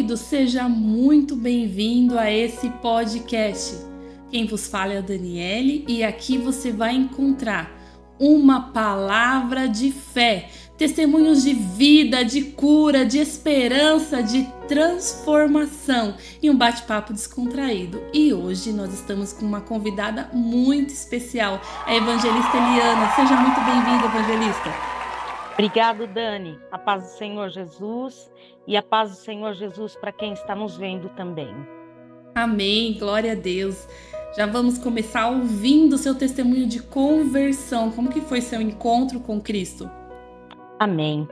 querido, seja muito bem-vindo a esse podcast. Quem vos fala é a Daniele e aqui você vai encontrar uma palavra de fé, testemunhos de vida, de cura, de esperança, de transformação e um bate-papo descontraído. E hoje nós estamos com uma convidada muito especial, a evangelista Eliana. Seja muito bem-vinda, evangelista. Obrigado, Dani. A paz do Senhor Jesus e a paz do Senhor Jesus para quem está nos vendo também. Amém, glória a Deus. Já vamos começar ouvindo o seu testemunho de conversão. Como que foi seu encontro com Cristo? Amém.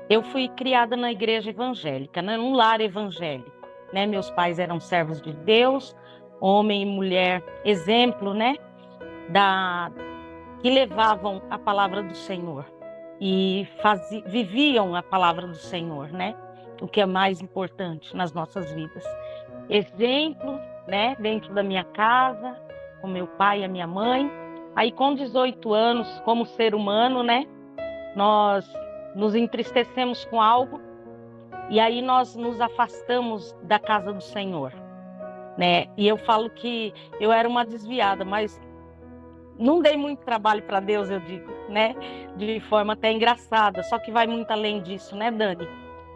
Eu fui criada na igreja evangélica, num lar evangélico, né? Meus pais eram servos de Deus, homem e mulher, exemplo, né? Que levavam a palavra do Senhor e viviam a palavra do Senhor, né? O que é mais importante nas nossas vidas. Exemplo, né? Dentro da minha casa, com meu pai e a minha mãe. Aí com 18 anos, como ser humano, né? Nós nos entristecemos com algo e aí nós nos afastamos da casa do Senhor, né? E eu falo que eu era uma desviada, mas não dei muito trabalho para Deus, eu digo, né? De forma até engraçada, só que vai muito além disso, né, Dani?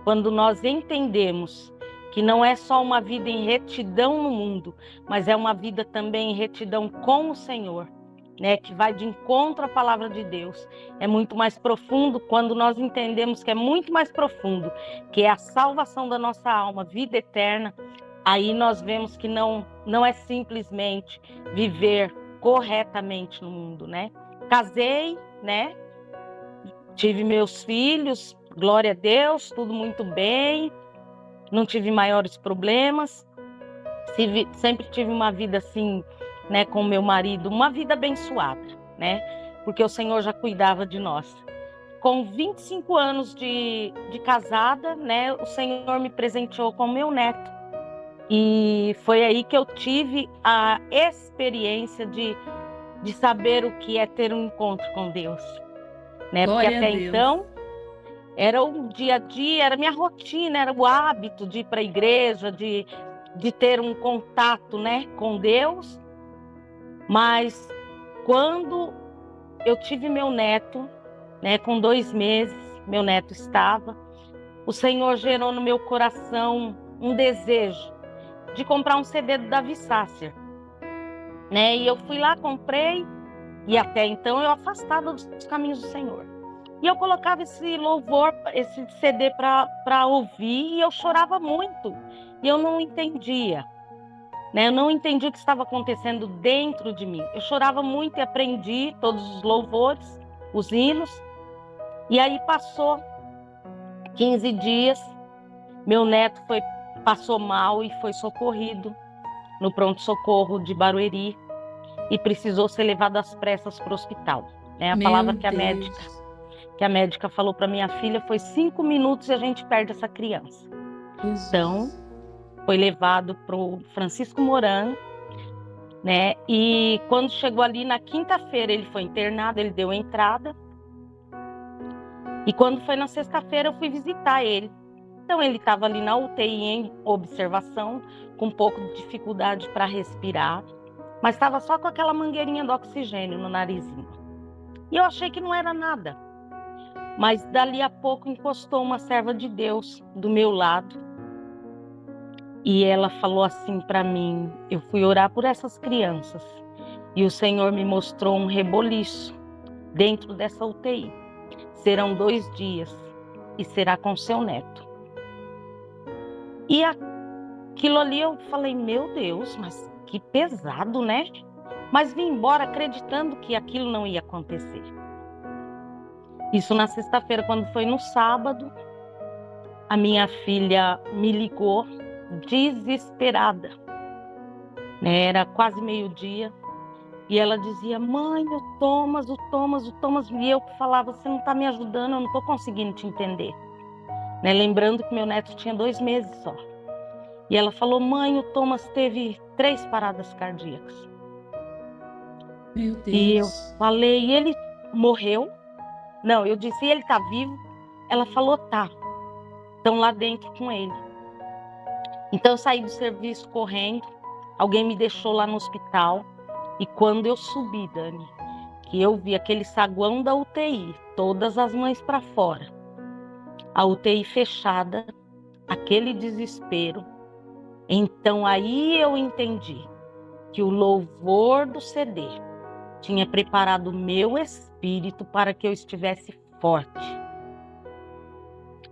Quando nós entendemos que não é só uma vida em retidão no mundo, mas é uma vida também em retidão com o Senhor, né? Que vai de encontro à palavra de Deus. É muito mais profundo quando nós entendemos que é muito mais profundo, que é a salvação da nossa alma, vida eterna. Aí nós vemos que não é simplesmente viver corretamente no mundo, né? Casei, né? Tive meus filhos, glória a Deus, tudo muito bem. Não tive maiores problemas. Sempre tive uma vida assim, né, com meu marido, uma vida abençoada, né? Porque o Senhor já cuidava de nós. Com 25 anos de casada, né, o Senhor me presenteou com meu neto. E foi aí que eu tive a experiência de saber o que é ter um encontro com Deus, né? Porque Glória a até Deus. então era o dia a dia, era minha rotina, era o hábito de ir para a igreja, de ter um contato, né, com Deus. Mas quando eu tive meu neto, né, com 2 meses, meu neto estava, o Senhor gerou no meu coração um desejo de comprar um CD do Davi Sácer, né? E eu fui lá, comprei, e até então eu afastada dos caminhos do Senhor. E eu colocava esse louvor, esse CD para ouvir, e eu chorava muito. E eu não entendia, né? Eu não entendi o que estava acontecendo dentro de mim. Eu chorava muito e aprendi todos os louvores, os hinos. E aí passou 15 dias, meu neto passou mal e foi socorrido no pronto-socorro de Barueri e precisou ser levado às pressas para o hospital. A palavra que a médica falou para minha filha foi 5 minutos e a gente perde essa criança. Jesus. Então, foi levado para o Francisco Moran, né? E quando chegou ali na quinta-feira, ele foi internado, ele deu entrada. E quando foi na sexta-feira, eu fui visitar ele. Então, ele estava ali na UTI em observação, com um pouco de dificuldade para respirar, mas estava só com aquela mangueirinha do oxigênio no narizinho. E eu achei que não era nada. Mas dali a pouco encostou uma serva de Deus do meu lado. E ela falou assim para mim, eu fui orar por essas crianças. E o Senhor me mostrou um reboliço dentro dessa UTI. Serão 2 dias e será com seu neto. E aquilo ali eu falei, meu Deus, mas que pesado, né? Mas vim embora acreditando que aquilo não ia acontecer. Isso na sexta-feira. Quando foi no sábado, a minha filha me ligou desesperada, né? Era quase meio-dia. E ela dizia, mãe, o Thomas. E eu falava, você não está me ajudando, eu não estou conseguindo te entender. Né? Lembrando que meu neto tinha 2 meses só. E ela falou, mãe, o Thomas teve 3 paradas cardíacas. Meu Deus. E eu falei, ele morreu? Não, eu disse, ele está vivo? Ela falou, tá. Estão lá dentro com ele. Então eu saí do serviço correndo, alguém me deixou lá no hospital, e quando eu subi, Dani, que eu vi aquele saguão da UTI, todas as mães para fora, a UTI fechada, aquele desespero, então aí eu entendi que o louvor do CD tinha preparado o meu espírito para que eu estivesse forte,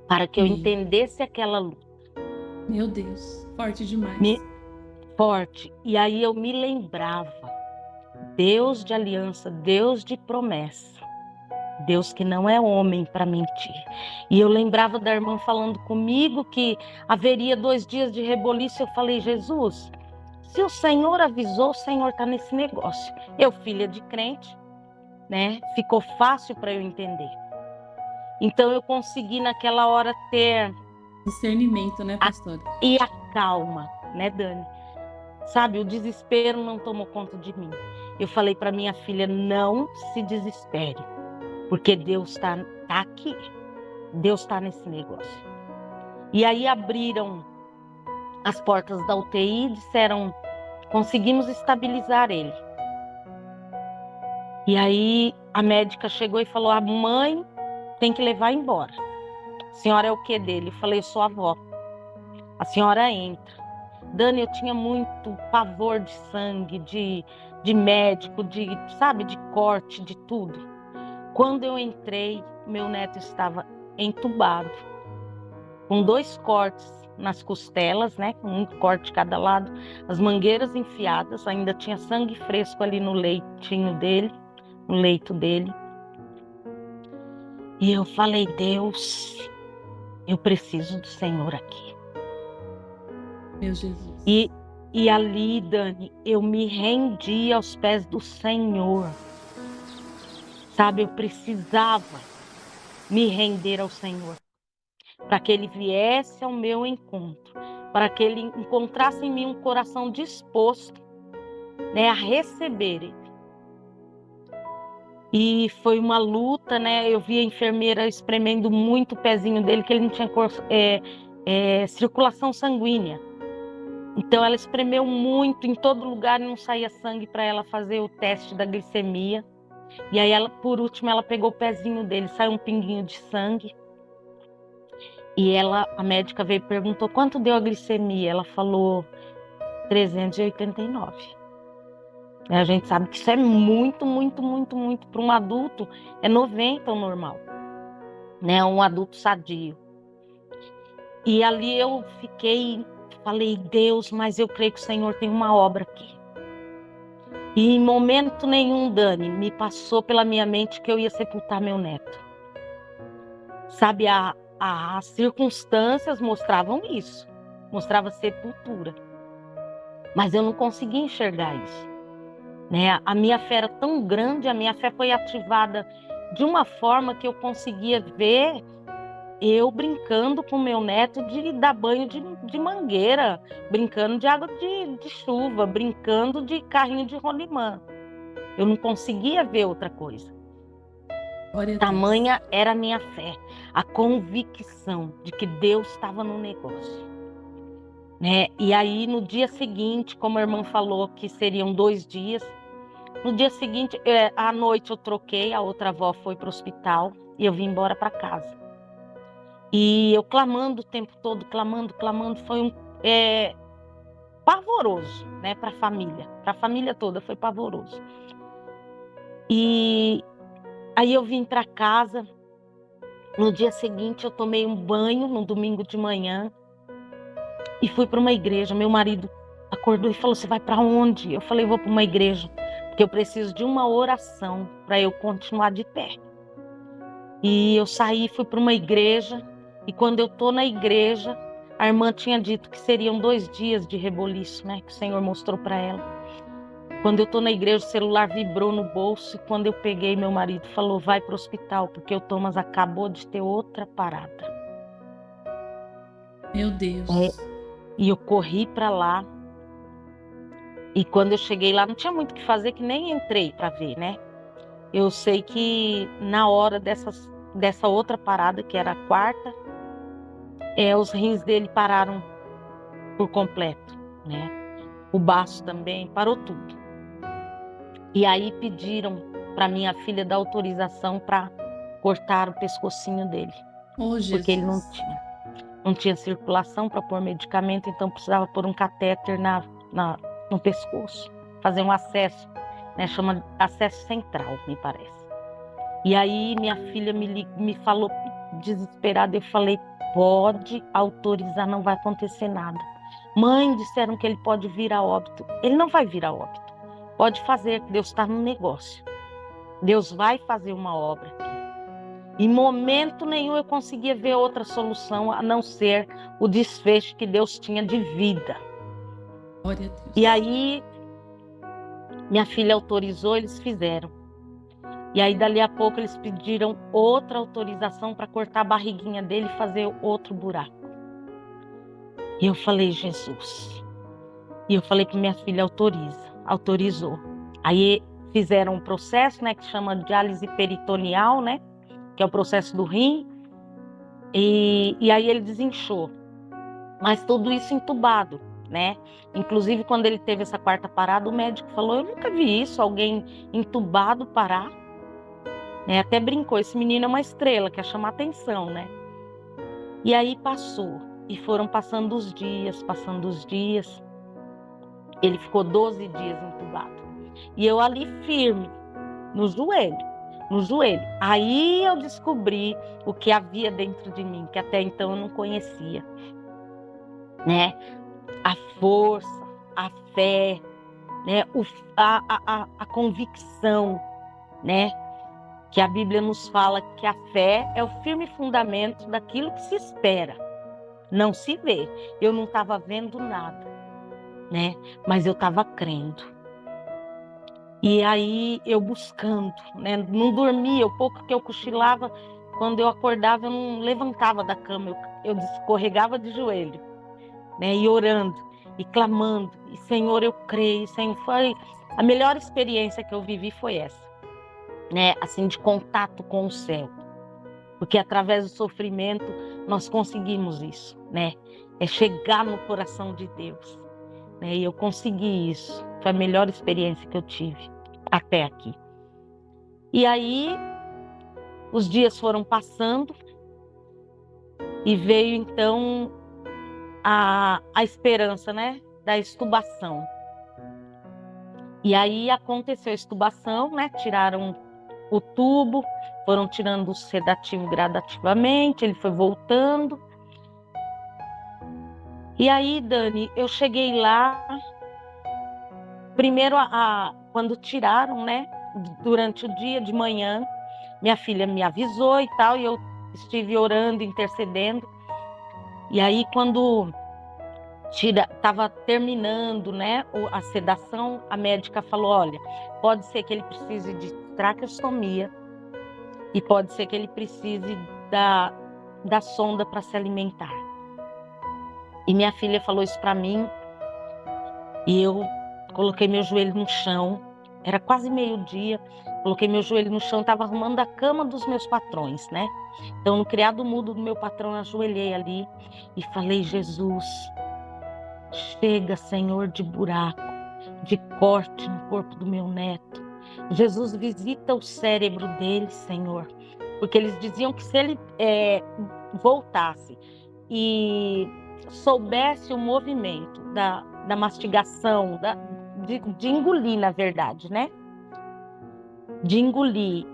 para que eu entendesse aquela luta. Meu Deus, forte demais. Forte. E aí eu me lembrava, Deus de aliança, Deus de promessa, Deus que não é homem para mentir. E eu lembrava da irmã falando comigo que haveria 2 dias de reboliço. Eu falei, Jesus, se o Senhor avisou, o Senhor está nesse negócio. Eu, filha de crente, né? Ficou fácil para eu entender. Então eu consegui naquela hora ter discernimento, né, pastora? E a calma, né, Dani? Sabe, o desespero não tomou conta de mim. Eu falei para minha filha, não se desespere, porque Deus está aqui. Deus está nesse negócio. E aí abriram as portas da UTI e disseram, conseguimos estabilizar ele. E aí a médica chegou e falou, a mãe tem que levar embora. A senhora é o que dele? Eu falei, eu sou a avó. A senhora entra. Dani, eu tinha muito pavor de sangue, de médico, sabe, de corte, de tudo. Quando eu entrei, meu neto estava entubado, com 2 cortes nas costelas, né, com um corte de cada lado, as mangueiras enfiadas, ainda tinha sangue fresco ali no leitinho dele, no leito dele. E eu falei, Deus, eu preciso do Senhor aqui. Meu Jesus. E ali, Dani, eu me rendi aos pés do Senhor. Sabe, eu precisava me render ao Senhor. Para que Ele viesse ao meu encontro. Para que Ele encontrasse em mim um coração disposto, né, a receber Ele. E foi uma luta, né? Eu vi a enfermeira espremendo muito o pezinho dele, que ele não tinha circulação sanguínea. Então ela espremeu muito em todo lugar e não saía sangue para ela fazer o teste da glicemia. E aí ela, por último, ela pegou o pezinho dele, saiu um pinguinho de sangue. E a médica veio e perguntou quanto deu a glicemia. Ela falou 389. A gente sabe que isso é muito, muito, muito, muito. Para um adulto é 90 o normal, né? Um adulto sadio. E ali eu falei, Deus, mas eu creio que o Senhor tem uma obra aqui. E em momento nenhum, Dani, me passou pela minha mente que eu ia sepultar meu neto. Sabe, as circunstâncias mostravam isso. Mostrava sepultura. Mas eu não conseguia enxergar isso. Né? A minha fé era tão grande, a minha fé foi ativada de uma forma que eu conseguia ver eu brincando com meu neto de dar banho de mangueira, brincando de água de chuva, brincando de carrinho de rolimã. Eu não conseguia ver outra coisa. Tamanha era a minha fé, a convicção de que Deus estava no negócio. Né? E aí, no dia seguinte, como a irmã falou, que seriam 2 dias, no dia seguinte, à noite eu troquei, a outra avó foi para o hospital e eu vim embora para casa. E eu clamando o tempo todo, clamando, foi pavoroso, né, para a família toda foi pavoroso. E aí eu vim para casa, no dia seguinte eu tomei um banho, no domingo de manhã, e fui para uma igreja. Meu marido acordou e falou, você vai para onde? Eu falei, vou para uma igreja, porque eu preciso de uma oração para eu continuar de pé. E eu saí, fui para uma igreja, e quando eu estou na igreja, a irmã tinha dito que seriam 2 dias de reboliço, né? Que o Senhor mostrou para ela. Quando eu estou na igreja, o celular vibrou no bolso, e quando eu peguei, meu marido falou, vai para o hospital, porque o Thomas acabou de ter outra parada. Meu Deus. E eu corri para lá, e quando eu cheguei lá, não tinha muito o que fazer, que nem entrei para ver, né? Eu sei que na hora dessa outra parada, que era a quarta, os rins dele pararam por completo, né? O baço também, parou tudo. E aí pediram para minha filha dar autorização para cortar o pescocinho dele, Oh, porque ele Jesus. não tinha circulação para pôr medicamento, então precisava pôr um catéter no pescoço, fazer um acesso, né? Chama acesso central, me parece. E aí minha filha me falou desesperada, eu falei, pode autorizar, não vai acontecer nada. Mãe, disseram que ele pode vir a óbito. Ele não vai vir a óbito. Pode fazer, Deus está no negócio. Deus vai fazer uma obra aqui. Em momento nenhum eu conseguia ver outra solução a não ser o desfecho que Deus tinha de vida. Glória a Deus. E aí minha filha autorizou, eles fizeram. E aí dali a pouco eles pediram outra autorização para cortar a barriguinha dele e fazer outro buraco. E eu falei, Jesus. E eu falei que minha filha autorizou. Aí fizeram um processo, né, que chama diálise peritoneal, né, que é o processo do rim. E aí ele desinchou. Mas tudo isso entubado, né? Inclusive quando ele teve essa quarta parada, o médico falou, eu nunca vi isso, alguém entubado parar. Né? Até brincou, esse menino é uma estrela, quer chamar atenção, né? E aí passou. E foram passando os dias. Ele ficou 12 dias entubado. E eu ali firme, no joelho. Aí eu descobri o que havia dentro de mim, que até então eu não conhecia. Né? A força, a fé, né? A convicção, né? Que a Bíblia nos fala que a fé é o firme fundamento daquilo que se espera, não se vê. Eu não estava vendo nada, né? Mas eu estava crendo. E aí eu buscando, né? Não dormia, o pouco que eu cochilava, quando eu acordava eu não levantava da cama, eu escorregava de joelho, né? E orando, e clamando, e Senhor, eu creio, Senhor, foi a melhor experiência que eu vivi foi essa. Né, assim, de contato com o céu, porque através do sofrimento nós conseguimos isso, né? É chegar no coração de Deus, né? E eu consegui isso, foi a melhor experiência que eu tive até aqui. E aí os dias foram passando e veio então a esperança, né? Da extubação. E aí aconteceu a extubação, né? Tiraram o tubo, foram tirando o sedativo gradativamente, ele foi voltando. E aí, Dani, eu cheguei lá, primeiro quando tiraram, né, durante o dia de manhã, minha filha me avisou e tal, e eu estive orando, intercedendo. E aí, quando estava terminando, né, a sedação, a médica falou, olha, pode ser que ele precise de traqueostomia e pode ser que ele precise da sonda para se alimentar. E minha filha falou isso para mim e eu coloquei meu joelho no chão, era quase meio-dia, coloquei meu joelho no chão, estava arrumando a cama dos meus patrões, né? Então, no criado mudo do meu patrão, eu ajoelhei ali e falei, Jesus, chega, Senhor, de buraco, de corte no corpo do meu neto. Jesus, visita o cérebro dele, Senhor. Porque eles diziam que se ele voltasse e soubesse o movimento da mastigação, de engolir, na verdade, né? De engolir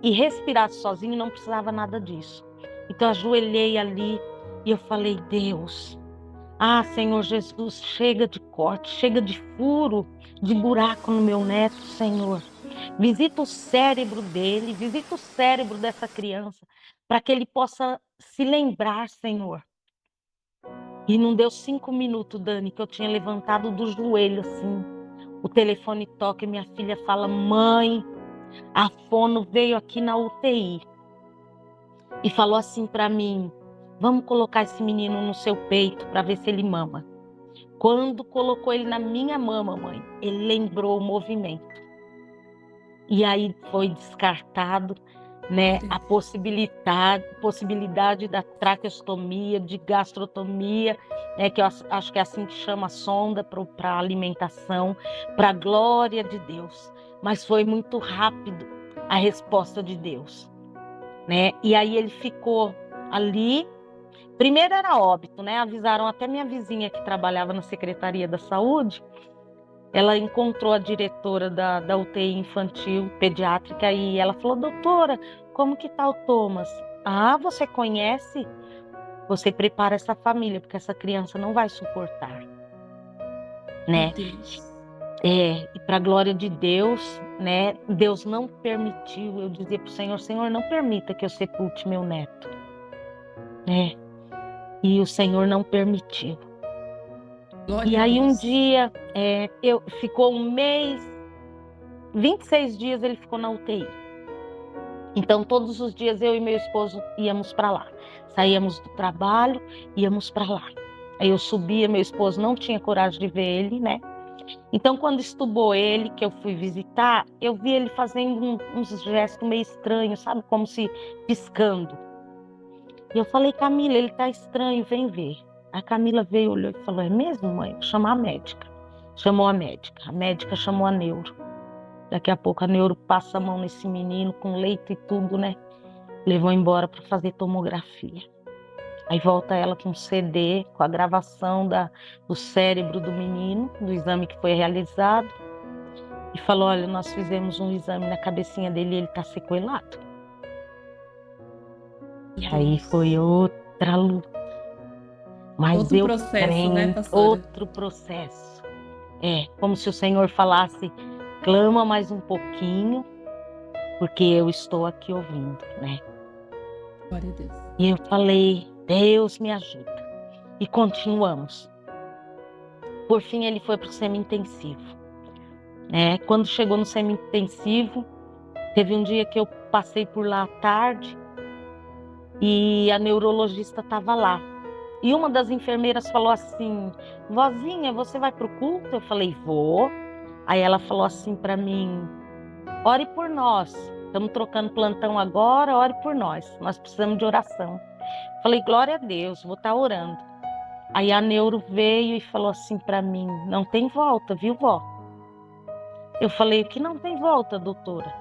e respirar sozinho, não precisava nada disso. Então, eu ajoelhei ali e eu falei, Deus, Senhor Jesus, chega de corte, chega de furo, de buraco no meu neto, Senhor. Visita o cérebro dele, visita o cérebro dessa criança, para que ele possa se lembrar, Senhor. E não deu 5 minutos, Dani, que eu tinha levantado do joelho, assim. O telefone toca e minha filha fala, mãe, a fono veio aqui na UTI. E falou assim para mim, vamos colocar esse menino no seu peito para ver se ele mama. Quando colocou ele na minha mama, mãe, ele lembrou o movimento. E aí foi descartado, né, a possibilidade da traqueostomia, de gastrotomia, que eu acho que é assim que chama a sonda para alimentação, para a glória de Deus. Mas foi muito rápido a resposta de Deus, né? E aí ele ficou ali. Primeiro era óbito, né? Avisaram até minha vizinha que trabalhava na Secretaria da Saúde. Ela encontrou a diretora da UTI infantil pediátrica e ela falou: doutora, como que tá o Thomas? Ah, você conhece? Você prepara essa família, porque essa criança não vai suportar, né? Meu Deus. E para a glória de Deus, né? Deus não permitiu. Eu dizia para o Senhor: Senhor, não permita que eu sepulte meu neto, né? E o Senhor não permitiu. Glória E a aí um Deus. dia, ficou um mês, 26 dias ele ficou na UTI. Então todos os dias eu e meu esposo íamos para lá. Saíamos do trabalho, íamos para lá. Aí eu subia, meu esposo não tinha coragem de ver ele, né? Então quando estubou ele, que eu fui visitar, eu vi ele fazendo uns gestos meio estranhos, sabe? Como se piscando. E eu falei: Camila, ele tá estranho, vem ver. A Camila veio, olhou e falou: é mesmo, mãe? Vou chamar a médica. Chamou a médica chamou a neuro. Daqui a pouco a neuro passa a mão nesse menino com leite e tudo, né? Levou embora para fazer tomografia. Aí volta ela com um CD, com a gravação do cérebro do menino, do exame que foi realizado. E falou: olha, nós fizemos um exame na cabecinha dele e ele tá sequelado. E aí foi outra luta. Mas Outro eu processo, né, creio, pastora? outro processo. Como se o Senhor falasse: clama mais um pouquinho, porque eu estou aqui ouvindo, né? Glória a Deus. E eu falei: Deus me ajuda. E continuamos. Por fim, ele foi para o semi-intensivo, né? Quando chegou no semi-intensivo, teve um dia que eu passei por lá à tarde e a neurologista estava lá. E uma das enfermeiras falou assim: vozinha, você vai para o culto? Eu falei: vou. Aí ela falou assim para mim: ore por nós. Estamos trocando plantão agora, ore por nós. Nós precisamos de oração. Falei: glória a Deus, vou estar orando. Aí a neuro veio e falou assim para mim: não tem volta, viu, vó? Eu falei: o que não tem volta, doutora?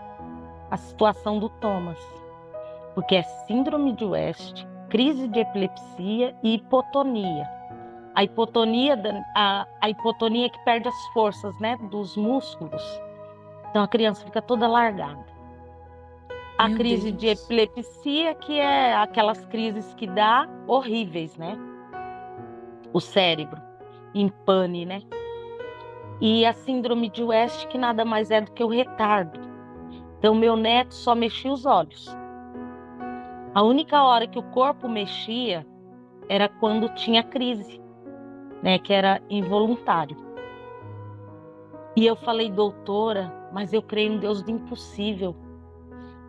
A situação do Thomas. Porque é síndrome de West, crise de epilepsia e hipotonia. A hipotonia que perde as forças, né, dos músculos. Então a criança fica toda largada. A crise de epilepsia, que é aquelas crises que dá horríveis, né? O cérebro empane, né? E a síndrome de West, que nada mais é do que o retardo. Então meu neto só mexia os olhos. A única hora que o corpo mexia era quando tinha crise, né? Que era involuntário. E eu falei: doutora, mas eu creio em Deus do impossível.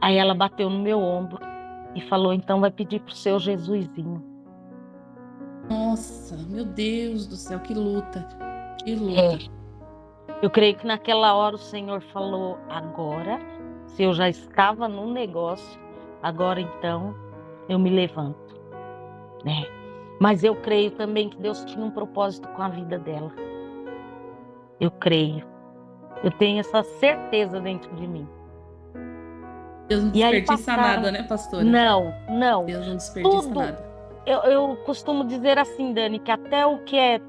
Aí ela bateu no meu ombro e falou: então vai pedir pro seu Jesusinho. Nossa, meu Deus do céu, que luta, que luta. Eu creio que naquela hora o Senhor falou: agora, se eu já estava no negócio, agora então eu me levanto, né? Mas eu creio também que Deus tinha um propósito com a vida dela. Eu creio. Eu tenho essa certeza dentro de mim. Deus não desperdiça nada, né, pastora? Não. Deus não desperdiça Tudo. nada. Eu costumo dizer assim, Dani, que até o que é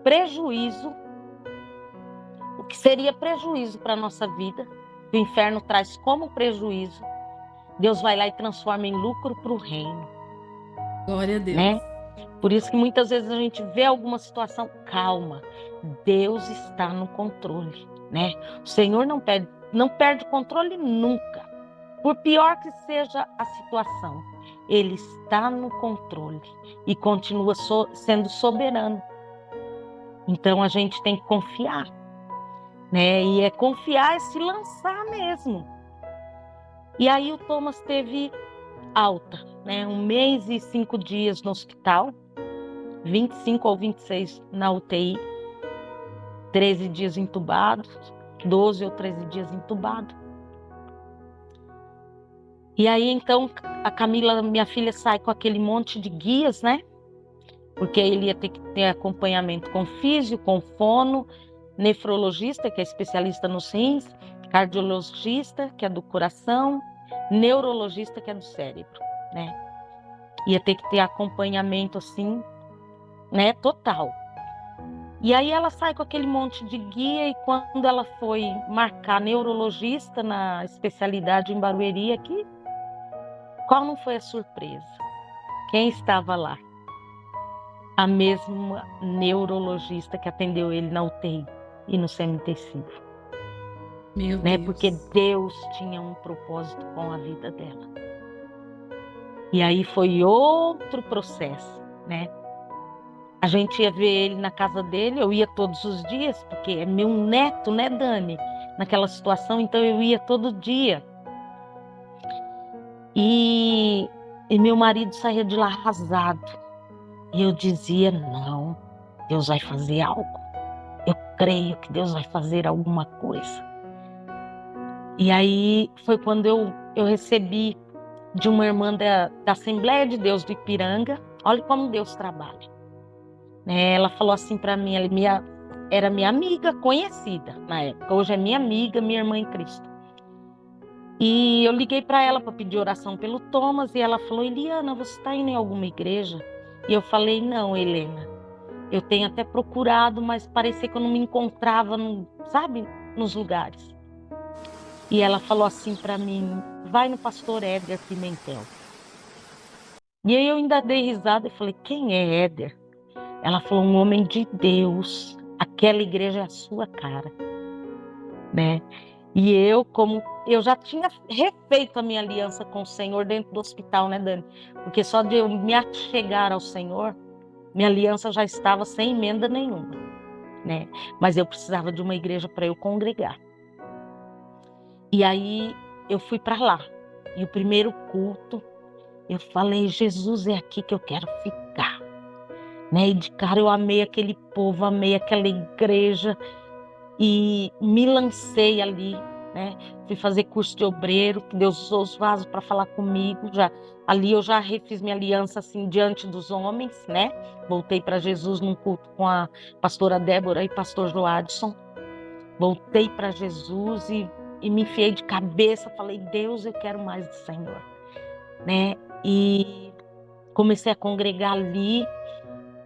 prejuízo, o que seria prejuízo para a nossa vida, que o inferno traz como prejuízo, Deus vai lá e transforma em lucro para o reino. Glória a Deus. Né? Por isso que muitas vezes a gente vê alguma situação, calma, Deus está no controle, né? O Senhor não perde o controle nunca. Por pior que seja a situação, Ele está no controle e continua sendo soberano. Então a gente tem que confiar, né? E confiar é se lançar mesmo. E aí o Thomas teve alta, né? 1 mês e 5 dias no hospital, 25 ou 26 na UTI, 13 dias entubado, 12 ou 13 dias entubado. E aí, então, a Camila, minha filha, sai com aquele monte de guias, né? porque ele ia ter que ter acompanhamento com físio, com fono, nefrologista, que é especialista nos rins, cardiologista, que é do coração, neurologista, que é do cérebro, né? Ia ter que ter acompanhamento assim, né, total. E aí ela sai com aquele monte de guia e quando ela foi marcar neurologista na especialidade em Barueri aqui, qual não foi a surpresa? Quem estava lá? A mesma neurologista que atendeu ele na UTI e no semi-intensivo. Meu Né? Deus. Porque Deus tinha um propósito com a vida dela. E aí foi outro processo, né? A gente ia ver ele na casa dele, eu ia todos os dias, porque é meu neto, né, Dani? Naquela situação, então eu ia todo dia. E meu marido saía de lá arrasado. E eu dizia, não, Deus vai fazer algo. Eu creio que Deus vai fazer alguma coisa. E aí foi quando eu recebi de uma irmã da Assembleia de Deus do Ipiranga, olha como Deus trabalha. Ela falou assim para mim, ela era minha amiga conhecida na época, hoje é minha amiga, minha irmã em Cristo. E eu liguei para ela para pedir oração pelo Thomas e ela falou, Eliana, você está indo em alguma igreja? E eu falei, não, Helena, eu tenho até procurado, mas parecia que eu não me encontrava, sabe, nos lugares. E ela falou assim para mim, vai no pastor Éder Pimentel. E aí eu ainda dei risada e falei, quem é Éder? Ela falou, um homem de Deus, aquela igreja é a sua cara, né? E eu, como eu já tinha refeito a minha aliança com o Senhor dentro do hospital, né, Dani? Porque só de eu me achegar ao Senhor, minha aliança já estava sem emenda nenhuma, né? Mas eu precisava de uma igreja para eu congregar. E aí eu fui para lá. E o primeiro culto, eu falei, Jesus, é aqui que eu quero ficar. Né? E de cara eu amei aquele povo, amei aquela igreja e me lancei ali, né? Fui fazer curso de obreiro, que Deus usou os vasos para falar comigo. Ali eu já refiz minha aliança assim diante dos homens, né? Voltei para Jesus num culto com a pastora Débora e pastor Joadson. Voltei para Jesus e me enfiei de cabeça, falei, Deus, eu quero mais do Senhor, né? E comecei a congregar ali.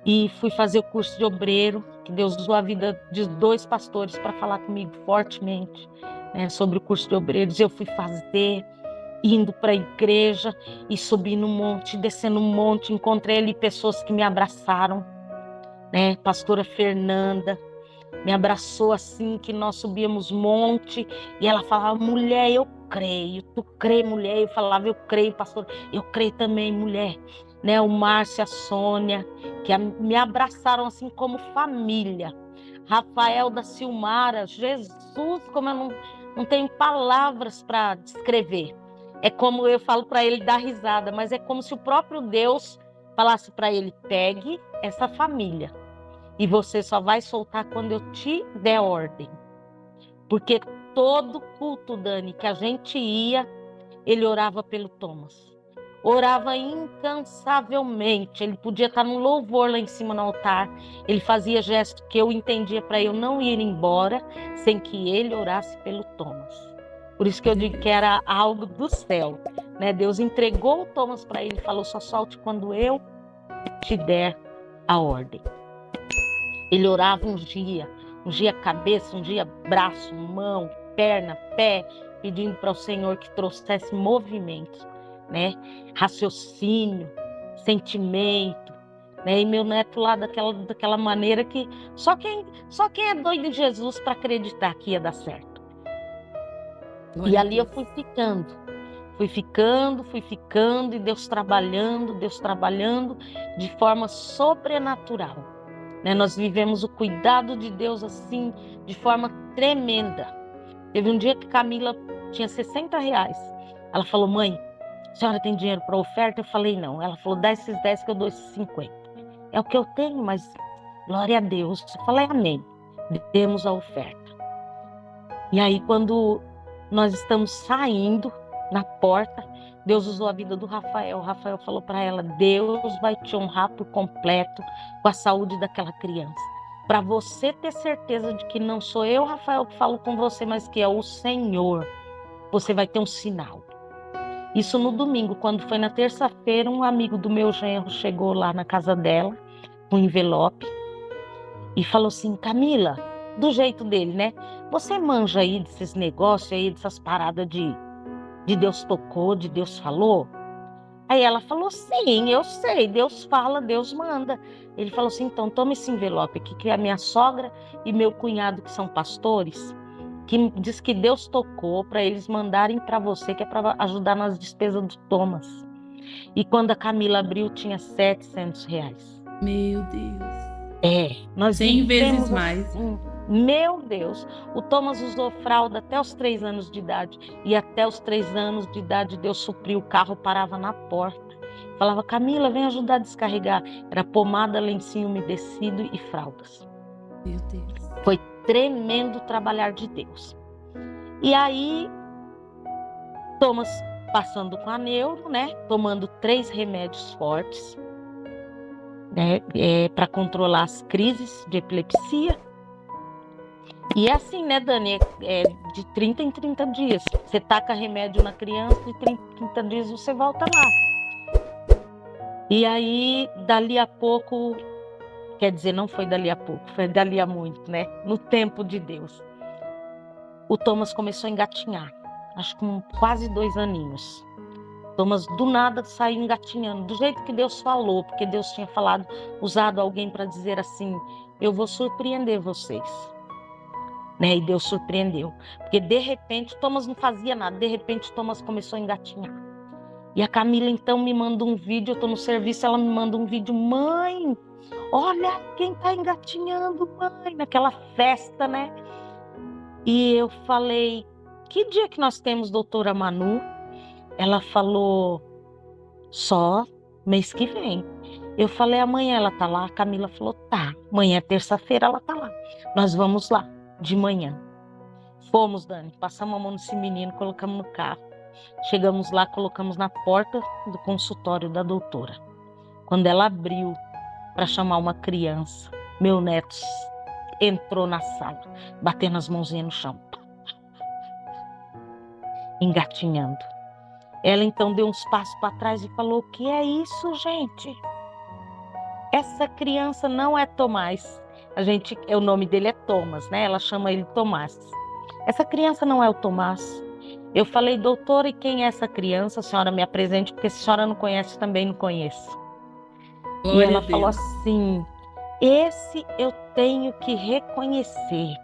E fui fazer o curso de obreiro, que Deus usou a vida de 2 pastores para falar comigo fortemente, né, sobre o curso de obreiros. Eu fui fazer, indo para a igreja e subindo um monte, descendo um monte. Encontrei ali pessoas que me abraçaram, né? Pastora Fernanda me abraçou assim, que nós subíamos monte. E ela falava, mulher, eu creio. Tu crê, mulher? Eu falava, eu creio, pastor. Eu creio também, mulher. Né, o Márcio, a Sônia, que me abraçaram assim como família. Rafael da Silmara, Jesus, como eu não tenho palavras para descrever. É como eu falo para ele dar risada, mas é como se o próprio Deus falasse para ele, pegue essa família e você só vai soltar quando eu te der ordem. Porque todo culto, Dani, que a gente ia, ele orava pelo Thomas. Orava incansavelmente, ele podia estar no louvor lá em cima no altar, ele fazia gesto que eu entendia para eu não ir embora sem que ele orasse pelo Thomas. Por isso que eu digo que era algo do céu, né? Deus entregou o Thomas para ele e falou, só solte quando eu te der a ordem. Ele orava ungia a cabeça, ungia braço, mão, perna, pé, pedindo para o Senhor que trouxesse movimento. Né? Raciocínio, sentimento, né? E meu neto lá daquela maneira que só quem é doido em Jesus para acreditar que ia dar certo. Glória e ali eu fui ficando e Deus trabalhando de forma sobrenatural, né? Nós vivemos o cuidado de Deus assim de forma tremenda. Teve um dia que Camila tinha R$60. Ela falou, mãe, a senhora tem dinheiro para oferta? Eu falei, não. Ela falou, dá esses 10 que eu dou esses 50. É o que eu tenho, mas glória a Deus. Eu falei, amém. Demos a oferta. E aí, quando nós estamos saindo na porta, Deus usou a vida do Rafael. O Rafael falou para ela: Deus vai te honrar por completo com a saúde daquela criança. Para você ter certeza de que não sou eu, Rafael, que falo com você, mas que é o Senhor, você vai ter um sinal. Isso no domingo. Quando foi na terça-feira, um amigo do meu genro chegou lá na casa dela, com um envelope, e falou assim: Camila, do jeito dele, né? Você manja aí desses negócios aí, dessas paradas de Deus tocou, de Deus falou? Aí ela falou: sim, eu sei, Deus fala, Deus manda. Ele falou assim: então toma esse envelope aqui, que é a minha sogra e meu cunhado, que são pastores, que diz que Deus tocou para eles mandarem para você, que é para ajudar nas despesas do Thomas. E quando a Camila abriu, tinha R$ 700. Meu Deus. Nós 100 vezes vivemos mais. assim. Meu Deus, o Thomas usou fralda até os 3 anos de idade. E até os 3 anos de idade, Deus supriu, o carro parava na porta. Falava: Camila, vem ajudar a descarregar. Era pomada, lencinho umedecido e fraldas. Meu Deus. Foi tremendo trabalhar de Deus. E aí, Thomas passando com a neuro, né? Tomando 3 remédios fortes, né? Para controlar as crises de epilepsia. E é assim, né, Dani? De 30 em 30 dias. Você taca remédio na criança, de 30 em 30 dias você volta lá. E aí, dali a pouco, quer dizer, não foi dali a pouco, foi dali a muito, né? No tempo de Deus. O Thomas começou a engatinhar, acho que com quase 2 aninhos. Thomas do nada saiu engatinhando, do jeito que Deus falou, porque Deus tinha falado, usado alguém para dizer assim: eu vou surpreender vocês. Né? E Deus surpreendeu, porque de repente Thomas não fazia nada, de repente Thomas começou a engatinhar. E a Camila então me manda um vídeo, eu estou no serviço, ela me manda um vídeo: mãe, olha quem está engatinhando, mãe, naquela festa, né? E eu falei: que dia que nós temos, doutora Manu? Ela falou: só mês que vem. Eu falei: amanhã ela tá lá? A Camila falou: tá, amanhã é terça-feira, ela tá lá, nós vamos lá de manhã. Fomos, Dani, passamos a mão nesse menino, colocamos no carro. Chegamos lá, colocamos na porta do consultório da doutora. Quando ela abriu para chamar uma criança, meu neto entrou na sala, batendo as mãozinhas no chão, engatinhando. Ela então deu uns passos para trás e falou: o que é isso, gente? Essa criança não é Tomás. O nome dele é Thomas, né? Ela chama ele Tomás. Essa criança não é o Tomás. Eu falei: doutora, e quem é essa criança? A senhora me apresente, porque se a senhora não conhece, também não conheço. Glória e ela a Deus. falou assim: esse eu tenho que reconhecer.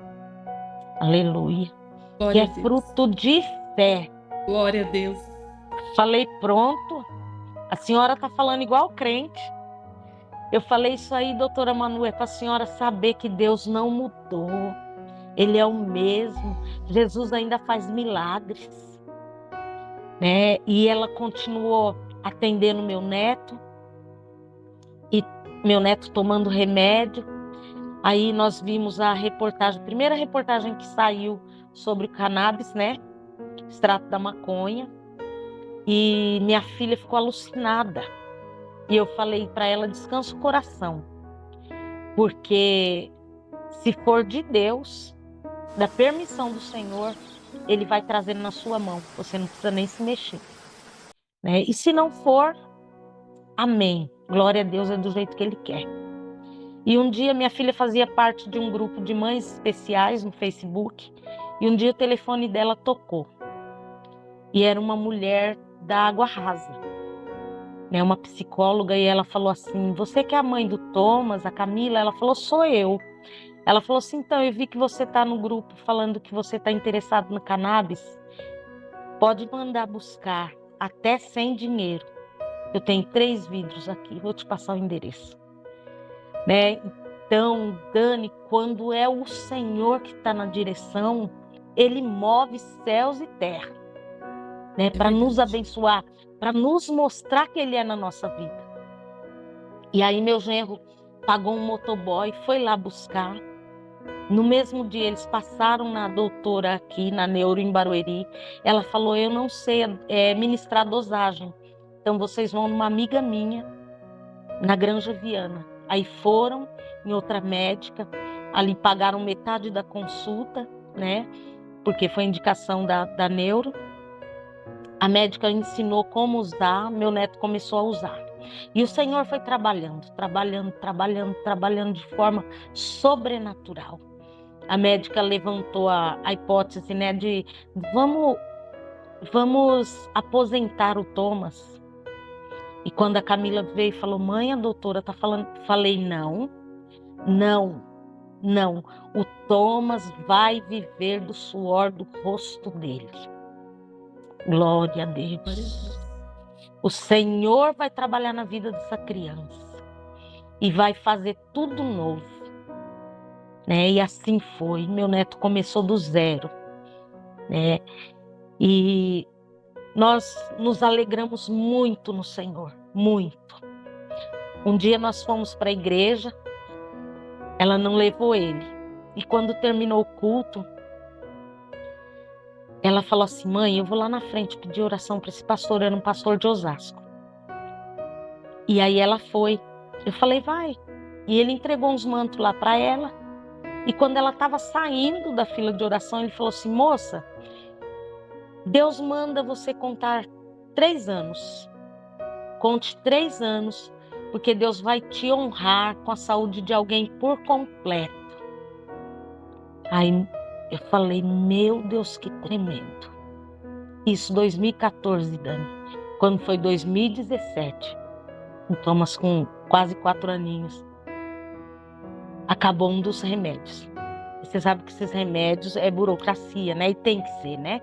Aleluia. Glória Que a é Deus. fruto de fé. Glória a Deus. Falei: pronto, a senhora está falando igual crente. Eu falei: isso aí, doutora Manu, é para a senhora saber que Deus não mudou. Ele é o mesmo. Jesus ainda faz milagres. Né? E ela continuou atendendo meu neto. E meu neto tomando remédio. Aí nós vimos a reportagem, a primeira reportagem que saiu sobre o cannabis, né? Extrato da maconha. E minha filha ficou alucinada. E eu falei para ela: descansa o coração. Porque se for de Deus, da permissão do Senhor, Ele vai trazendo na sua mão. Você não precisa nem se mexer. Né? E se não for, amém. Glória a Deus, é do jeito que Ele quer. E um dia minha filha fazia parte de um grupo de mães especiais no Facebook. E um dia o telefone dela tocou. E era uma mulher da Água Rasa. Né? Uma psicóloga. E ela falou assim: você que é a mãe do Thomas, a Camila? Ela falou: sou eu. Ela falou assim: então, eu vi que você está no grupo falando que você está interessado no cannabis. Pode mandar buscar até sem dinheiro. Eu tenho 3 vidros aqui, vou te passar o endereço. Né? Então, Dani, quando é o Senhor que está na direção, Ele move céus e terra. Né? Para nos abençoar, para nos mostrar que Ele é na nossa vida. E aí meu genro pagou um motoboy, foi lá buscar. No mesmo dia, eles passaram na doutora aqui, na Neuro, em Barueri. Ela falou, eu não sei ministrar dosagem. Então, vocês vão numa amiga minha, na Granja Viana. Aí foram em outra médica, ali pagaram metade da consulta, né? Porque foi indicação da Neuro. A médica ensinou como usar, meu neto começou a usar. E o Senhor foi trabalhando de forma sobrenatural. A médica levantou a hipótese, né, de vamos aposentar o Thomas. E quando a Camila veio e falou, mãe, a doutora tá falando, falei, não. O Thomas vai viver do suor do rosto dele. Glória a Deus. O Senhor vai trabalhar na vida dessa criança e vai fazer tudo novo, né? E assim foi. Meu neto começou do zero, né? E nós nos alegramos muito no Senhor, muito. Um dia nós fomos para a igreja, ela não levou ele. E quando terminou o culto, ela falou assim, mãe, eu vou lá na frente pedir oração para esse pastor, era um pastor de Osasco. E aí ela foi. Eu falei, vai. E ele entregou uns mantos lá para ela. E quando ela estava saindo da fila de oração, ele falou assim, moça, Deus manda você contar 3 anos. Conte 3 anos, porque Deus vai te honrar com a saúde de alguém por completo. Aí eu falei, meu Deus, que tremendo. Isso 2014, Dani. Quando foi 2017, o Thomas com quase 4 aninhos, acabou um dos remédios. Você sabe que esses remédios é burocracia, né? E tem que ser, né?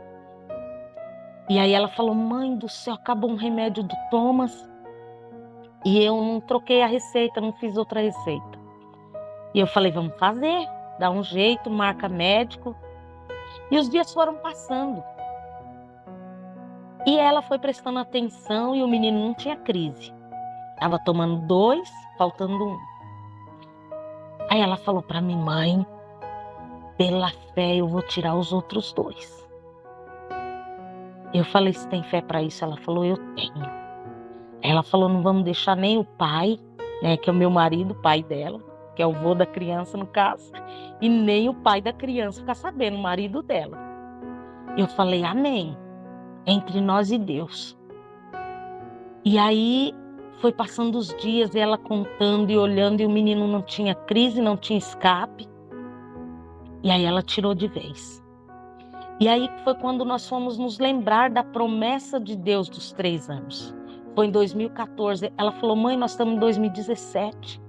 E aí ela falou, mãe do céu, acabou um remédio do Thomas e eu não troquei a receita, não fiz outra receita. E eu falei, vamos fazer, dá um jeito, marca médico. E os dias foram passando. E ela foi prestando atenção e o menino não tinha crise. Estava tomando 2, faltando 1. Aí ela falou para mim, mãe, pela fé eu vou tirar os outros 2. Eu falei, você tem fé para isso? Ela falou, eu tenho. Ela falou, não vamos deixar nem o pai, né, que é o meu marido, o pai dela, que é o vô da criança no caso, e nem o pai da criança ficar sabendo, o marido dela. Eu falei, amém, entre nós e Deus. E aí foi passando os dias, ela contando e olhando, e o menino não tinha crise, não tinha escape. E aí ela tirou de vez. E aí foi quando nós fomos nos lembrar da promessa de Deus dos 3 anos. Foi em 2014. Ela falou, mãe, nós estamos em 2017.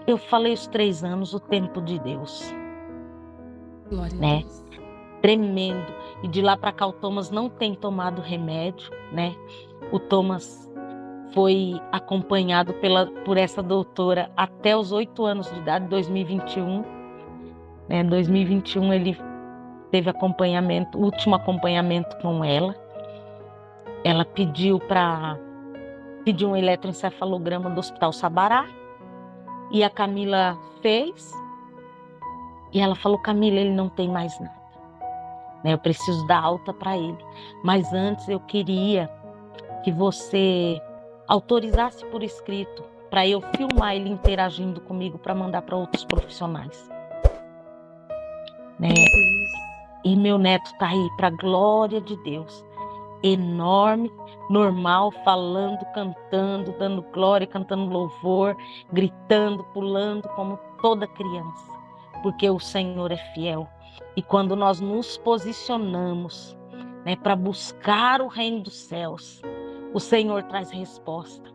Eu falei, os 3 anos, o tempo de Deus. Glória né? a Deus. Tremendo. E de lá para cá o Thomas não tem tomado remédio, né? O Thomas foi acompanhado por essa doutora até os 8 anos de idade, 2021. Né? 2021 ele teve acompanhamento, último acompanhamento com ela. Ela pediu um eletroencefalograma do Hospital Sabará. E a Camila fez. E ela falou, Camila, ele não tem mais nada. Né? Eu preciso dar alta para ele. Mas antes eu queria que você autorizasse por escrito para eu filmar ele interagindo comigo para mandar para outros profissionais. Né? E meu neto está aí, para a glória de Deus. Enorme, normal, falando, cantando, dando glória, cantando louvor, gritando, pulando como toda criança. Porque o Senhor é fiel. E quando nós nos posicionamos, né, para buscar o reino dos céus, o Senhor traz resposta.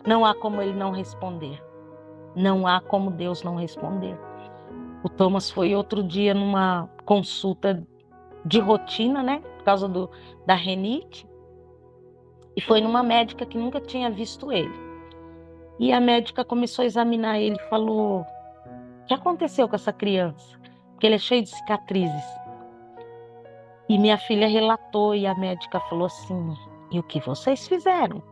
Não há como ele não responder. Não há como Deus não responder. O Thomas foi outro dia numa consulta de rotina, né? Por causa da renite. E foi numa médica que nunca tinha visto ele. E a médica começou a examinar ele e falou, o que aconteceu com essa criança? Porque ele é cheio de cicatrizes. E minha filha relatou e a médica falou assim, e o que vocês fizeram?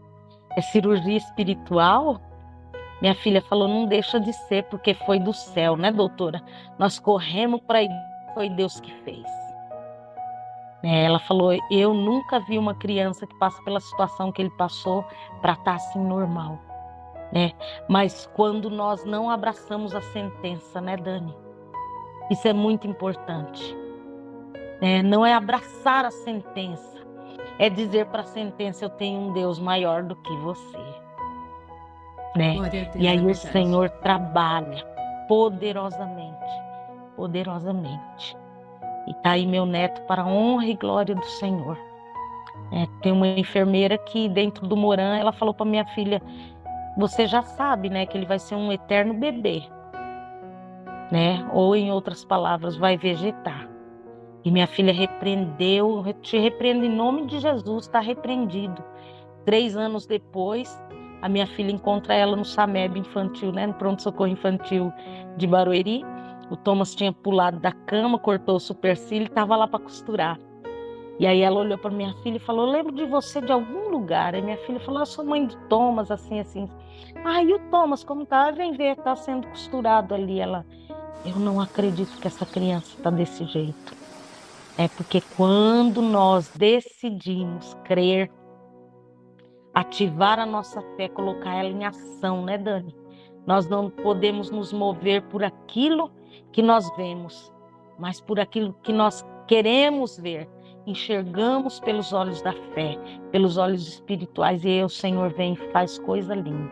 É cirurgia espiritual? Minha filha falou, não deixa de ser, porque foi do céu, né, doutora? Nós corremos para ir, foi Deus que fez. Ela falou, eu nunca vi uma criança que passa pela situação que ele passou para estar assim normal, né? Mas quando nós não abraçamos a sentença, né, Dani? Isso é muito importante. Não é abraçar a sentença, é dizer para a sentença, eu tenho um Deus maior do que você. Né? Glória a Deus, e aí é o verdade. Senhor trabalha poderosamente. E tá aí meu neto para a honra e glória do Senhor. Tem uma enfermeira que dentro do Moran, ela falou para minha filha, você já sabe, né, que ele vai ser um eterno bebê, né? Ou em outras palavras, vai vegetar. E minha filha repreendeu, eu te repreendo em nome de Jesus, está repreendido. 3 anos depois, a minha filha encontra ela no SAMEB infantil, né, no pronto-socorro infantil de Barueri. O Thomas tinha pulado da cama, cortou o supercílio e estava lá para costurar. E aí ela olhou para minha filha e falou, lembro de você de algum lugar. Aí minha filha falou, eu sou mãe do Thomas, assim. E o Thomas, como tá? Vem ver, tá sendo costurado ali. Ela, eu não acredito que essa criança tá desse jeito. Porque quando nós decidimos crer, ativar a nossa fé, colocar ela em ação, né, Dani? Nós não podemos nos mover por aquilo que nós vemos, mas por aquilo que nós queremos ver. Enxergamos pelos olhos da fé, pelos olhos espirituais, e aí o Senhor vem e faz coisa linda.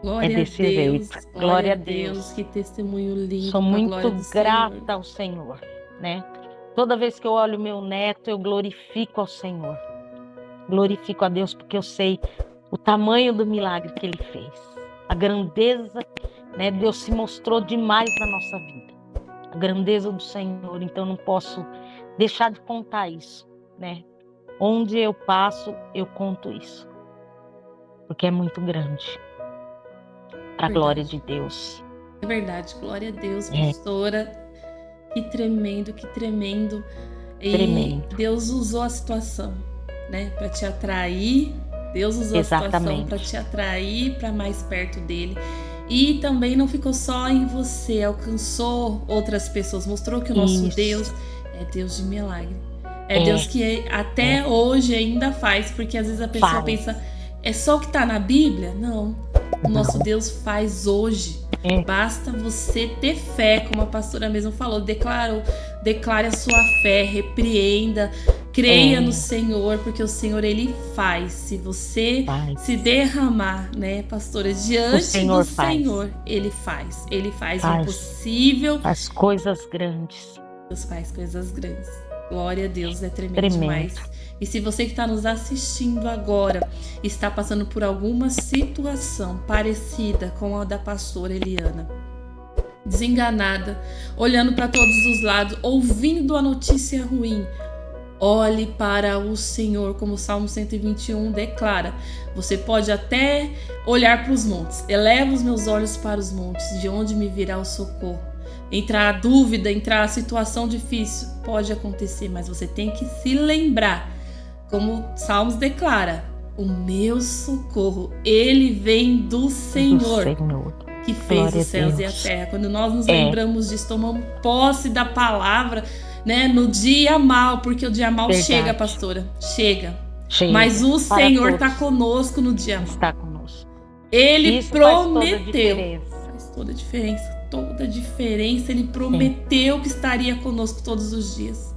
Glória desse a Deus, jeito. glória a Deus, que testemunho lindo. Sou muito grata Senhor. ao Senhor, né? Toda vez que eu olho meu neto, eu glorifico ao Senhor. Glorifico a Deus porque eu sei o tamanho do milagre que Ele fez. A grandeza, né? Deus se mostrou demais na nossa vida. A grandeza do Senhor, então não posso deixar de contar isso, né? Onde eu passo, eu conto isso. Porque é muito grande. Para a glória de Deus. É verdade, glória a Deus, pastora. Que tremendo, que tremendo. E Deus usou a situação, né, para te atrair. Deus usou a situação para te atrair para mais perto dele. E também não ficou só em você, alcançou outras pessoas, mostrou que o nosso Deus é Deus de milagre. É Deus que até hoje ainda faz, porque às vezes a pessoa pensa, é só o que está na Bíblia? Não. O nosso Deus faz hoje. Basta você ter fé, como a pastora mesmo falou. Declare a sua fé, repreenda, creia no Senhor, porque o Senhor, Ele faz. Se você se derramar, né, pastora, diante do Senhor, Ele faz. Ele faz o impossível. Faz coisas grandes. Deus faz coisas grandes. Glória a Deus, é tremendo demais. E se você que está nos assistindo agora está passando por alguma situação parecida com a da pastora Eliana, desenganada, olhando para todos os lados, ouvindo a notícia ruim, olhe para o Senhor, como o Salmo 121 declara. Você pode até olhar para os montes. Eleva os meus olhos para os montes, de onde me virá o socorro. Entrar a dúvida, entrar a situação difícil, pode acontecer, mas você tem que se lembrar, como Salmos declara, o meu socorro, ele vem do Senhor, que fez os céus e a terra. Quando nós nos lembramos disso, tomamos posse da palavra, né, no dia mal, porque o dia mal chega, pastora, chega. Mas o Senhor está conosco no dia mal. Está conosco. Ele Isso prometeu. Faz toda a diferença. Ele prometeu que estaria conosco todos os dias.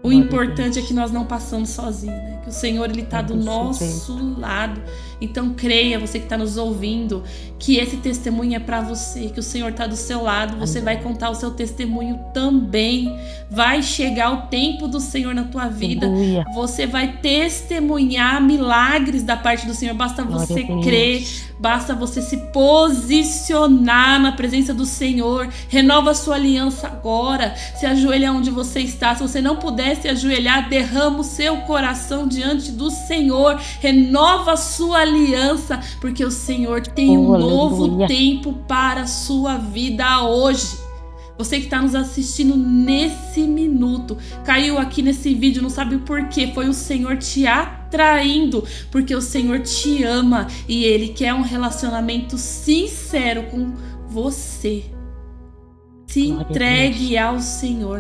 O importante é que nós não passamos sozinhos, né? Que o Senhor, Ele está do nosso lado. Então creia, você que está nos ouvindo, que esse testemunho é para você, que o Senhor está do seu lado. Você vai contar o seu testemunho também. Vai chegar o tempo do Senhor na tua vida. Você vai testemunhar milagres da parte do Senhor. Basta você crer, basta você se posicionar na presença do Senhor. Renova a sua aliança agora. Se ajoelha onde você está. Se você não puder se ajoelhar, derrama o seu coração diante do Senhor. Renova a sua aliança, porque o Senhor tem um novo tempo para a sua vida hoje. Você que está nos assistindo nesse minuto, minuto, caiu aqui nesse vídeo, não sabe o porquê, foi o Senhor te atraindo, porque o Senhor te ama e Ele quer um relacionamento sincero com você. Se entregue ao Senhor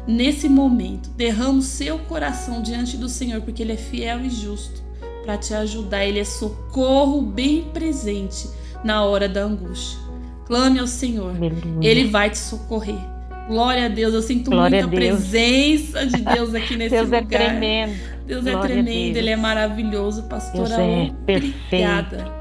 nesse momento. Derrama o seu coração diante do Senhor, porque Ele é fiel e justo para te ajudar. Ele é socorro bem presente na hora da angústia. Clame ao Senhor. Ele vai te socorrer. Glória a Deus. Eu sinto muita presença de Deus aqui nesse Deus lugar. Deus é tremendo. Deus é tremendo. Ele é maravilhoso, pastora. Deus é Obrigada.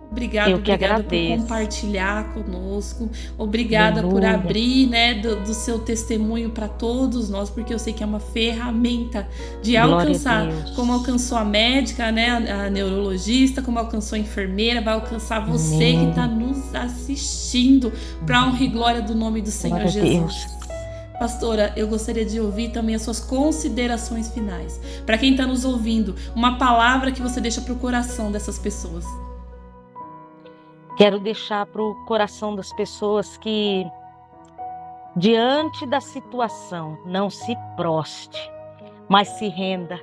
Obrigada por compartilhar conosco. Obrigada por abrir, né, do seu testemunho para todos nós, porque eu sei que é uma ferramenta de alcançar, como alcançou a médica, né, a neurologista, como alcançou a enfermeira, vai alcançar você que está nos assistindo, para honra e glória do nome do Senhor Jesus. Pastora, eu gostaria de ouvir também as suas considerações finais. Para quem está nos ouvindo, uma palavra que você deixa para o coração dessas pessoas. Quero deixar para o coração das pessoas que, diante da situação, não se proste, mas se renda,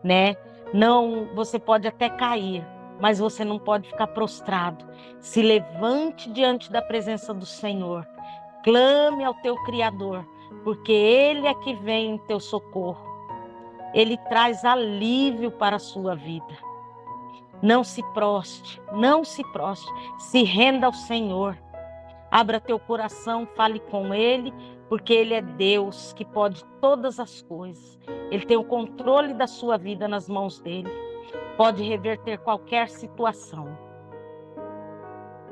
né? Não, você pode até cair, mas você não pode ficar prostrado. Se levante diante da presença do Senhor, clame ao teu Criador, porque Ele é que vem em teu socorro. Ele traz alívio para a sua vida. Não se proste, se renda ao Senhor. Abra teu coração, fale com Ele, porque Ele é Deus que pode todas as coisas. Ele tem o controle da sua vida nas mãos dEle. Pode reverter qualquer situação.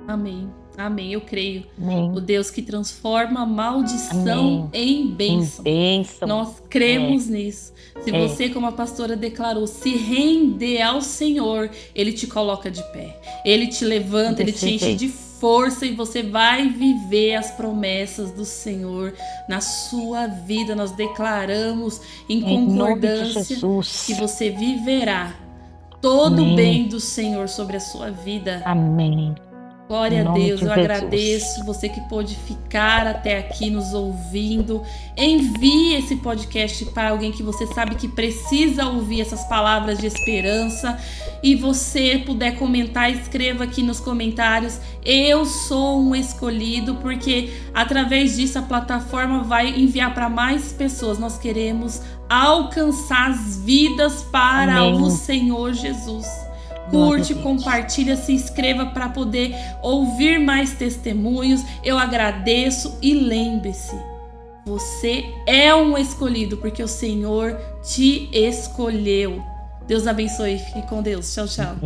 Amém. Amém, eu creio. Amém. O Deus que transforma a maldição em bênção. Nós cremos nisso. Se você, como a pastora declarou, se render ao Senhor, Ele te coloca de pé. Ele te levanta, Ele te enche de força e você vai viver as promessas do Senhor na sua vida. Nós declaramos em concordância que você viverá todo o bem do Senhor sobre a sua vida. Amém. Glória a Deus, eu agradeço você que pôde ficar até aqui nos ouvindo. Envie esse podcast para alguém que você sabe que precisa ouvir essas palavras de esperança. E você puder comentar, escreva aqui nos comentários: eu sou um escolhido, porque através disso a plataforma vai enviar para mais pessoas. Nós queremos alcançar as vidas para o Senhor Jesus. Curte, compartilha, se inscreva para poder ouvir mais testemunhos. Eu agradeço e lembre-se, você é um escolhido porque o Senhor te escolheu. Deus abençoe, fique com Deus. Tchau, tchau.